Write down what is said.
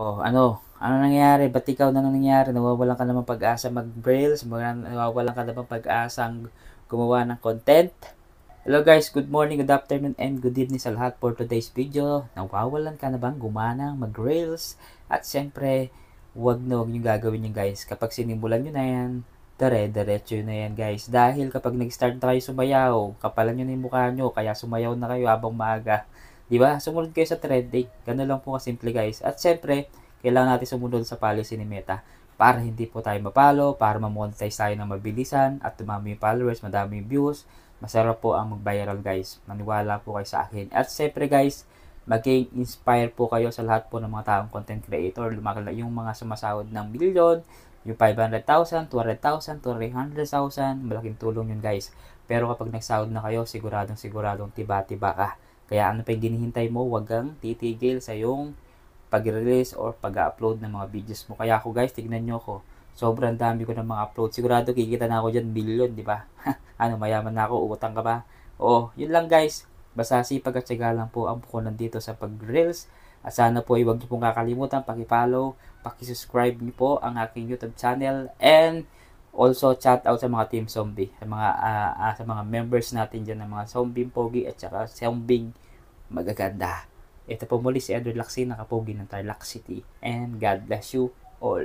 Oh, ano nangyayari? Ba't ikaw na nangyayari? Nawawalan ka naman pag-asa mag-brails, nawawalan ka naman pag-asang gumawa ng content. Hello guys, good morning, good afternoon, and good evening sa lahat for today's video. Nawawalan ka na bang gumana mag-reels? At syempre, huwag nyo gagawin yun guys. Kapag sinimulan nyo na yan, diretso na yan guys. Dahil kapag nag-start na kayo sumayaw, kapalan nyo na yung mukha nyo, kaya sumayaw na kayo habang maaga. Diba? Sumunod kayo sa trending. Ganun lang po kasimple guys. At syempre, kailangan natin sumunod sa policy ni Meta para hindi po tayo mapalo, para ma-monetize tayo ng mabilisan at dumami yung followers, madami yung views. Masarap po ang mag-viral guys. Maniwala po kayo sa akin. At syempre guys, maging inspire po kayo sa lahat po ng mga taong content creator. Yung mga sumasahod ng milyon, yung 500,000, 200,000, 300,000, malaking tulong yun guys. Pero kapag nagsahod na kayo, siguradong tiba-tiba ka. Kaya ano pa yung ginihintay mo, wag kang titigil sa yung pag-release or pag-upload ng mga videos mo. Kaya ako guys, tignan nyo ako. Sobrang dami ko ng mga upload. Sigurado kikita na ako dyan, billion, di ba? Mayaman na ako, utang ka ba? Oo, yun lang guys. Basta sipag at syaga lang po ang po nandito sa pag-reels. At sana po huwag niyo pong kakalimutan, paki-follow, paki-subscribe niyo po ang aking YouTube channel. And also shout out sa mga Team Zombie, sa mga members natin diyan ng mga Zombie Pogi at saka Zombie magaganda. Ito po muli si Edward Lacsin, nakapogi ng Tarlac City. And God bless you all.